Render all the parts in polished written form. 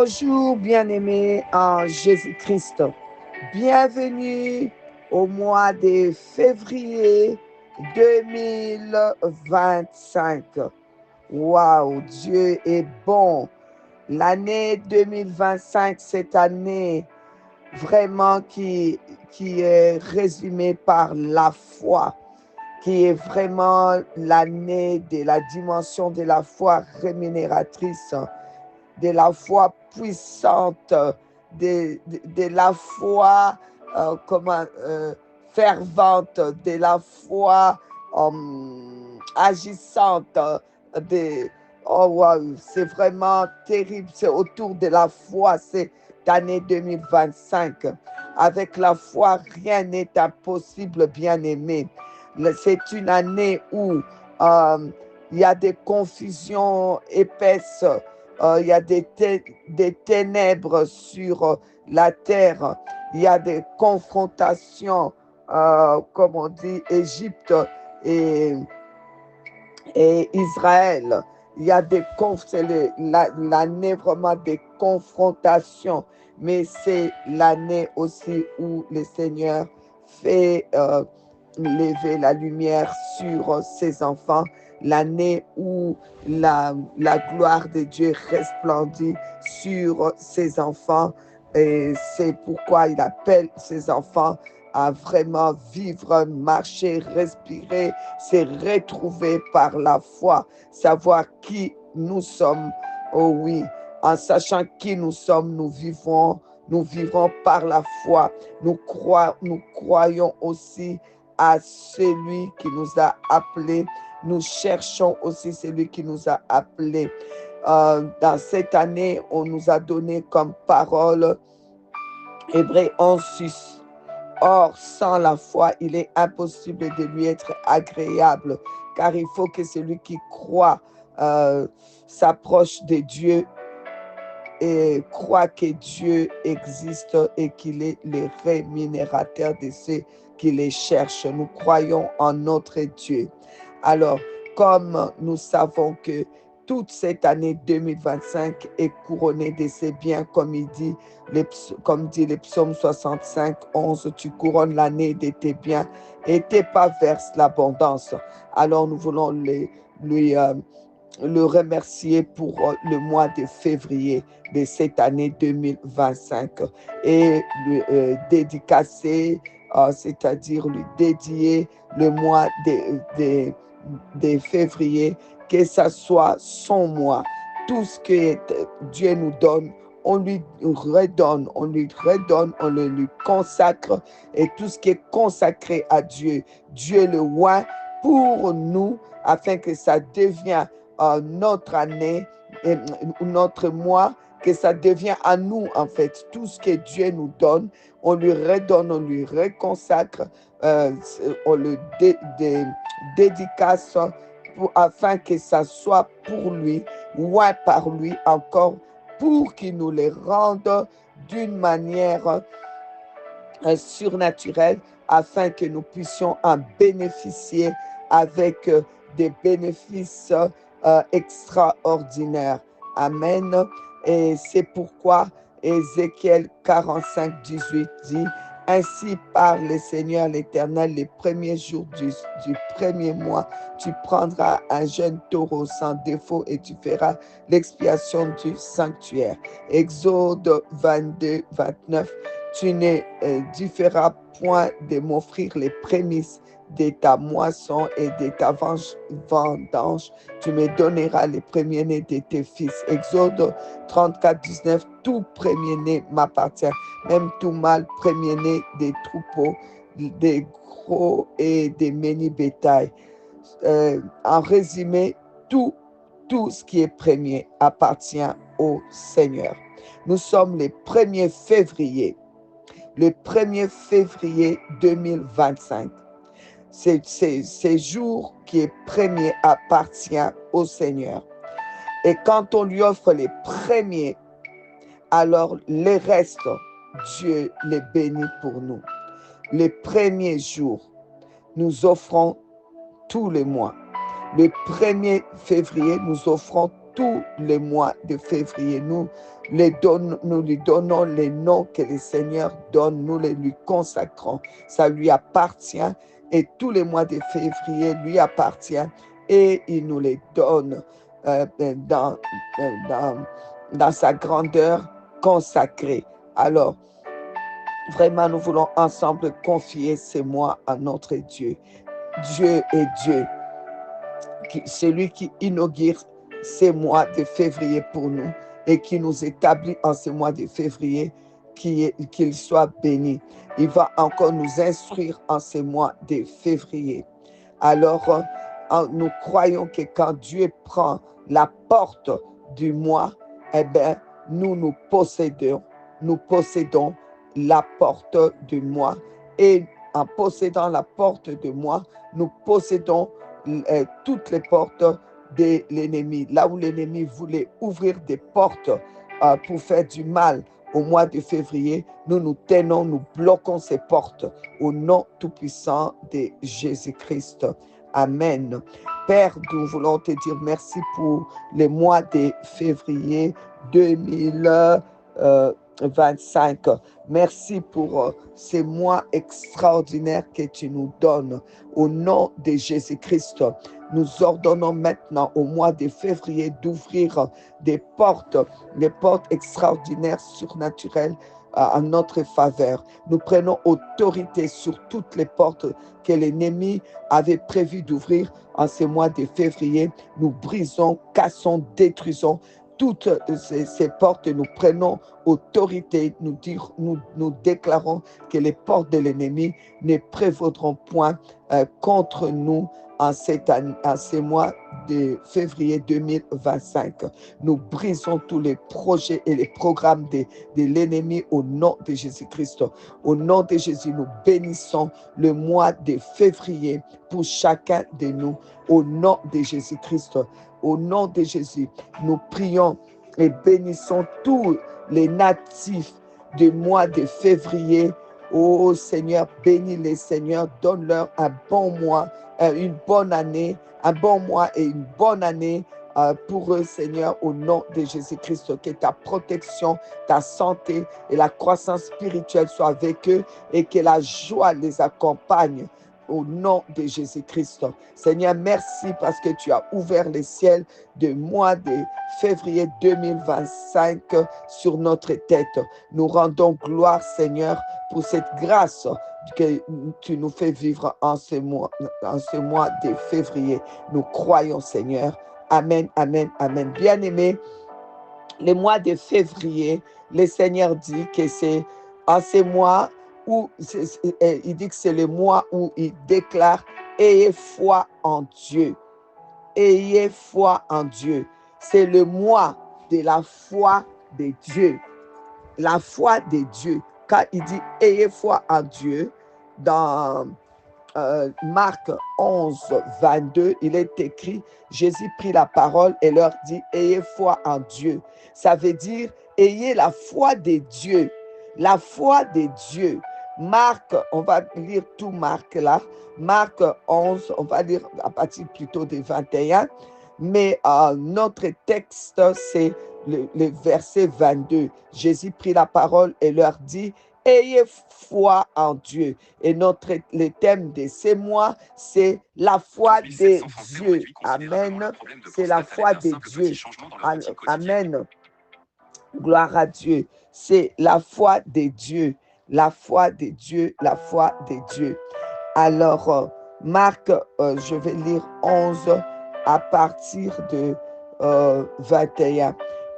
Bonjour bien-aimés en Jésus-Christ. Bienvenue au mois de février 2025. Waouh, Dieu est bon. L'année 2025, cette année vraiment qui est résumée par la foi, qui est vraiment l'année de la dimension de la foi rémunératrice, de la foi puissante, de la foi fervente, de la foi agissante. De, oh wow, c'est vraiment terrible, c'est autour de la foi cette année 2025. Avec la foi, rien n'est impossible, bien-aimé. C'est une année où il y a des confusions épaisses. Il y a des ténèbres sur la terre. Il y a des confrontations, comme on dit, Égypte et, et Israël. Il y a c'est l'année vraiment des confrontations, mais c'est l'année aussi où le Seigneur fait lever la lumière sur ses enfants, l'année où la gloire de Dieu resplendit sur ses enfants. Et c'est pourquoi il appelle ses enfants à vraiment vivre, marcher, respirer, se retrouver par la foi, savoir qui nous sommes. Oh oui, en sachant qui nous sommes, nous vivrons par la foi. Nous croyons aussi à celui qui nous a appelés. Nous cherchons aussi celui qui nous a appelés. Dans cette année, on nous a donné comme parole Hébreux 11:6. Or, sans la foi, il est impossible de lui être agréable, car il faut que celui qui croit s'approche de Dieu et croit que Dieu existe et qu'il est le rémunérateur de ceux qui les cherchent. Nous croyons en notre Dieu. Alors, comme nous savons que toute cette année 2025 est couronnée de ses biens, comme dit le psaume 65, 11, tu couronnes l'année de tes biens et tes pas versent l'abondance. Alors nous voulons le remercier pour le mois de février de cette année 2025 et lui dédicacer, c'est-à-dire lui dédier le mois de février, que ça soit son mois. Tout ce que Dieu nous donne, on lui redonne, on le lui consacre, et tout ce qui est consacré à Dieu, Dieu le oint pour nous, afin que ça devienne notre année, notre mois, que ça devient à nous en fait. Tout ce que Dieu nous donne, on lui redonne, on lui reconsacre, on le dédicace afin que ça soit pour lui, ou par lui encore, pour qu'il nous les rende d'une manière surnaturelle, afin que nous puissions en bénéficier avec des bénéfices extraordinaires. Amen. Et c'est pourquoi Ézéchiel 45:18 dit: ainsi parle le Seigneur l'Éternel, les premiers jours du premier mois, tu prendras un jeune taureau sans défaut et tu feras l'expiation du sanctuaire. Exode 22:29, tu ne différeras point de m'offrir les prémices de ta moisson et de ta vendange. Tu me donneras les premiers-nés de tes fils. Exode 34:19, tout premier-né m'appartient, même tout mâle premier-né des troupeaux, des gros et des menus bétail. En résumé, tout ce qui est premier appartient au Seigneur. Nous sommes le 1er février. Le 1er février 2025. Ce jour qui est premier appartient au Seigneur. Et quand on lui offre les premiers, alors les restes, Dieu les bénit pour nous. Les premiers jours, nous offrons tous les mois. Le 1er février, nous offrons tous les mois de février. Nous lui donnons les noms que le Seigneur donne, nous les lui consacrons. Ça lui appartient et tous les mois de février lui appartient et il nous les donne dans, dans sa grandeur consacrée. Alors, vraiment, nous voulons ensemble confier ces mois à notre Dieu. Dieu est Dieu, celui qui inaugure ces mois de février pour nous et qui nous établit en ces mois de février, qu'il soit béni. Il va encore nous instruire en ces mois de février. Alors, nous croyons que quand Dieu prend la porte du mois, eh bien, nous possédons la porte du mois. Et en possédant la porte du mois, nous possédons toutes les portes de l'ennemi. Là où l'ennemi voulait ouvrir des portes pour faire du mal au mois de février, nous tenons, nous bloquons ces portes au nom tout-puissant de Jésus-Christ. Amen. Père, nous voulons te dire merci pour les mois de février 2025. Merci pour ces mois extraordinaires que tu nous donnes. Au nom de Jésus-Christ, nous ordonnons maintenant au mois de février d'ouvrir des portes extraordinaires, surnaturelles en notre faveur. Nous prenons autorité sur toutes les portes que l'ennemi avait prévu d'ouvrir en ce mois de février. Nous brisons, cassons, détruisons toutes ces portes. Nous prenons autorité. Nous déclarons que les portes de l'ennemi ne prévaudront point contre nous en ces mois de février 2025. Nous brisons tous les projets et les programmes de l'ennemi au nom de Jésus-Christ. Au nom de Jésus, nous bénissons le mois de février pour chacun de nous. Au nom de Jésus-Christ, au nom de Jésus, nous prions et bénissons tous les natifs du mois de février. Oh Seigneur, bénis-les, Seigneur, donne-leur un bon mois, une bonne année, un bon mois et une bonne année pour eux, Seigneur, au nom de Jésus-Christ. Que ta protection, ta santé et la croissance spirituelle soient avec eux et que la joie les accompagne. Au nom de Jésus-Christ. Seigneur, merci parce que tu as ouvert les ciels du mois de février 2025 sur notre tête. Nous rendons gloire, Seigneur, pour cette grâce que tu nous fais vivre en ce mois de février. Nous croyons, Seigneur. Amen, amen, amen. Bien-aimés, le mois de février, le Seigneur dit que c'est en ce mois où il dit que c'est le mois où il déclare « Ayez foi en Dieu ». Ayez foi en Dieu. C'est le mois de la foi de Dieu. La foi de Dieu. Quand il dit « Ayez foi en Dieu », dans Marc 11, 22, il est écrit « Jésus prit la parole et leur dit « Ayez foi en Dieu ». Ça veut dire « Ayez la foi de Dieu ». La foi de Dieu. Marc, on va lire tout Marc là. Marc 11, on va lire à partir plutôt de 21. Mais notre texte, c'est le verset 22. Jésus prit la parole et leur dit « Ayez foi en Dieu ». Et le thème de ces mois, c'est la foi de Dieu. Amen. C'est la foi de Dieu. Amen. Gloire à Dieu. C'est la foi de Dieu. La foi de Dieu, la foi de Dieu. Alors, Marc, je vais lire 11 à partir de 21.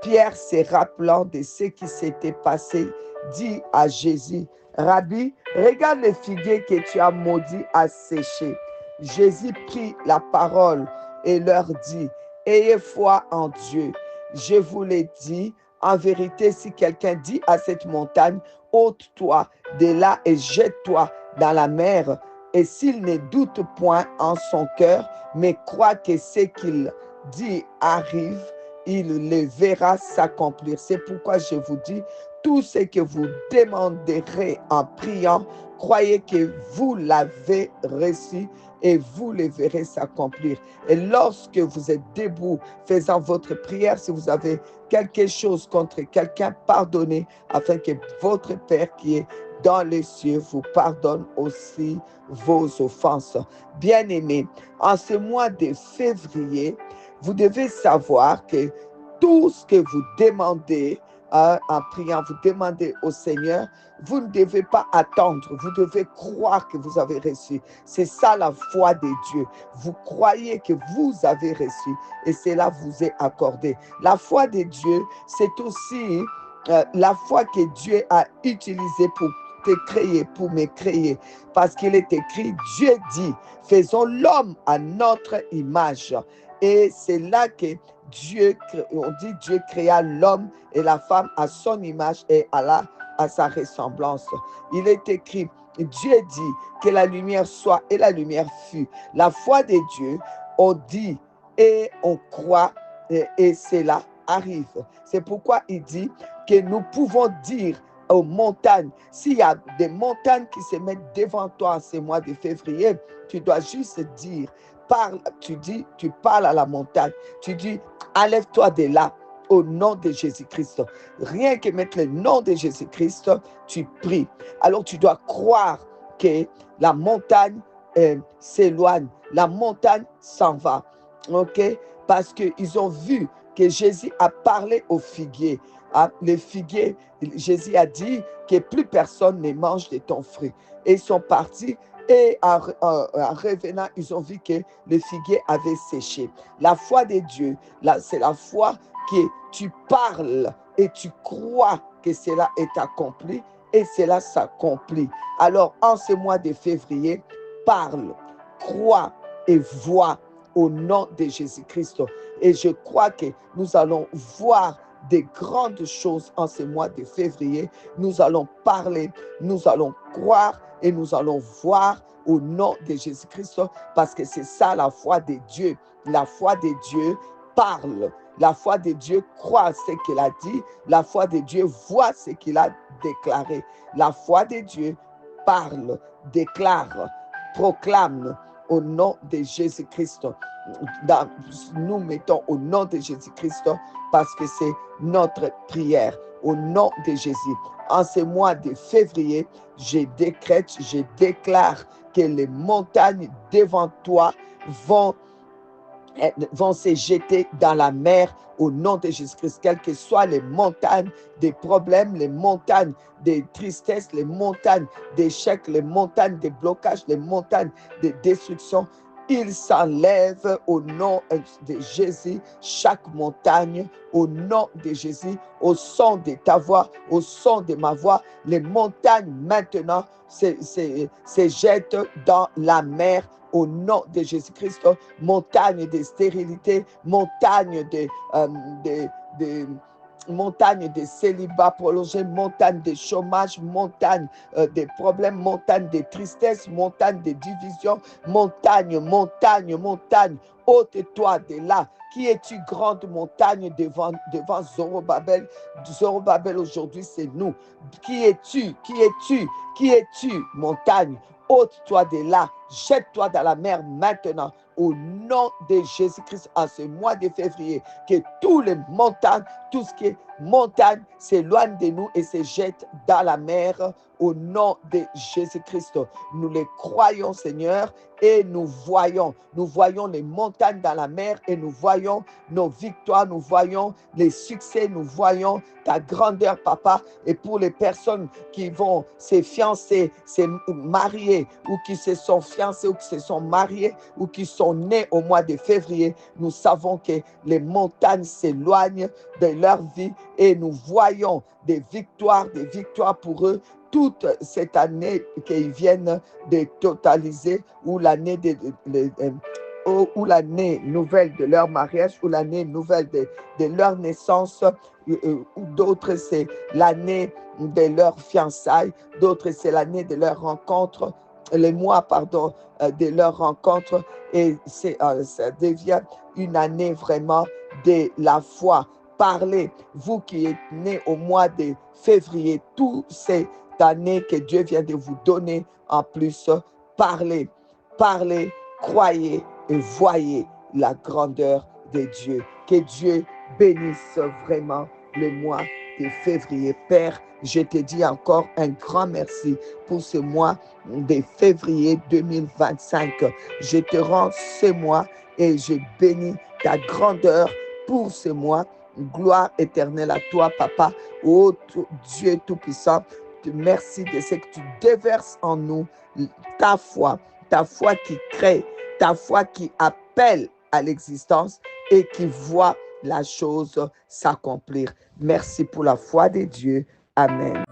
Pierre, se rappelant de ce qui s'était passé, dit à Jésus, « Rabbi, regarde les figuiers que tu as maudits à sécher. » Jésus prit la parole et leur dit, « Ayez foi en Dieu. Je vous l'ai dit, en vérité, si quelqu'un dit à cette montagne, ôte-toi de là et jette-toi dans la mer, et s'il ne doute point en son cœur, mais croit que ce qu'il dit arrive, il les verra s'accomplir. C'est pourquoi je vous dis, tout ce que vous demanderez en priant, croyez que vous l'avez reçu et vous le verrez s'accomplir. Et lorsque vous êtes debout faisant votre prière, si vous avez quelque chose contre quelqu'un, pardonnez afin que votre Père qui est dans les cieux vous pardonne aussi vos offenses. Bien-aimés, en ce mois de février, vous devez savoir que tout ce que vous demandez en priant, vous demandez au Seigneur, vous ne devez pas attendre, vous devez croire que vous avez reçu. C'est ça la foi de Dieu. Vous croyez que vous avez reçu et cela vous est accordé. La foi de Dieu, c'est aussi la foi que Dieu a utilisée pour te créer, pour me créer. Parce qu'il est écrit, Dieu dit, faisons l'homme à notre image. Et c'est là que on dit Dieu créa l'homme et la femme à son image et à sa ressemblance. Il est écrit, Dieu dit que la lumière soit et la lumière fut. La foi de Dieu, on dit et on croit et cela arrive. C'est pourquoi il dit que nous pouvons dire aux montagnes, s'il y a des montagnes qui se mettent devant toi en ce mois de février, tu dois juste dire, tu parles à la montagne, tu dis, enlève-toi de là au nom de Jésus-Christ. Rien que mettre le nom de Jésus-Christ, tu pries. Alors tu dois croire que la montagne s'éloigne, la montagne s'en va. Ok? Parce qu'ils ont vu que Jésus a parlé aux figuiers. Les figuiers, Jésus a dit que plus personne ne mange de ton fruit. Et ils sont partis et en revenant, ils ont vu que le figuier avait séché. La foi de Dieu, c'est la foi que tu parles et tu crois que cela est accompli et cela s'accomplit. Alors, en ce mois de février, parle, crois et vois au nom de Jésus-Christ. Et je crois que nous allons voir des grandes choses en ce mois de février. Nous allons parler, nous allons croire et nous allons voir au nom de Jésus-Christ parce que c'est ça la foi de Dieu. La foi de Dieu parle. La foi de Dieu croit ce qu'il a dit. La foi de Dieu voit ce qu'il a déclaré. La foi de Dieu parle, déclare, proclame au nom de Jésus-Christ. Nous mettons au nom de Jésus-Christ parce que c'est notre prière. Au nom de Jésus. En ce mois de février, je décrète, je déclare que les montagnes devant toi vont se jeter dans la mer au nom de Jésus-Christ, quelles que soient les montagnes des problèmes, les montagnes des tristesses, les montagnes d'échecs, les montagnes de blocages, les montagnes de destruction. Il s'enlève au nom de Jésus, chaque montagne, au nom de Jésus, au son de ta voix, au son de ma voix. Les montagnes maintenant se jettent dans la mer au nom de Jésus-Christ. Montagne de stérilité, montagne montagne de célibat prolongé, montagne de chômage, montagne de problèmes, montagne de tristesse, montagne de division, montagne, ôte-toi de là. Qui es-tu, grande montagne devant Zorobabel? Zorobabel aujourd'hui, c'est nous. Qui es-tu, montagne? Ôte-toi de là, jette-toi dans la mer maintenant. Au nom de Jésus-Christ, en ce mois de février, que tous les montagnes, tout ce qui est montagne s'éloigne de nous et se jette dans la mer au nom de Jésus-Christ. Nous les croyons, Seigneur, et nous voyons les montagnes dans la mer et nous voyons nos victoires, nous voyons les succès, nous voyons ta grandeur, Papa. Et pour les personnes qui vont se fiancer, se marier ou qui se sont fiancés ou qui se sont mariés ou qui sont nés au mois de février, nous savons que les montagnes s'éloignent de leur vie et nous voyons des victoires pour eux toute cette année qu'ils viennent de totaliser ou l'année ou l'année nouvelle de leur mariage ou l'année nouvelle de leur naissance, ou d'autres c'est l'année de leur fiançailles, d'autres c'est l'année de leur rencontre, les mois de leur rencontre, et ça devient une année vraiment de la foi. Parlez, vous qui êtes nés au mois de février, toute cette année que Dieu vient de vous donner en plus, parlez, parlez, croyez et voyez la grandeur de Dieu. Que Dieu bénisse vraiment le mois de février. Père, je te dis encore un grand merci pour ce mois de février 2025. Je te rends ce mois et je bénis ta grandeur pour ce mois. Gloire éternelle à toi, Papa, ô Dieu Tout-Puissant. Merci de ce que tu déverses en nous, ta foi qui crée, ta foi qui appelle à l'existence et qui voit la chose s'accomplir. Merci pour la foi de Dieu. Amen.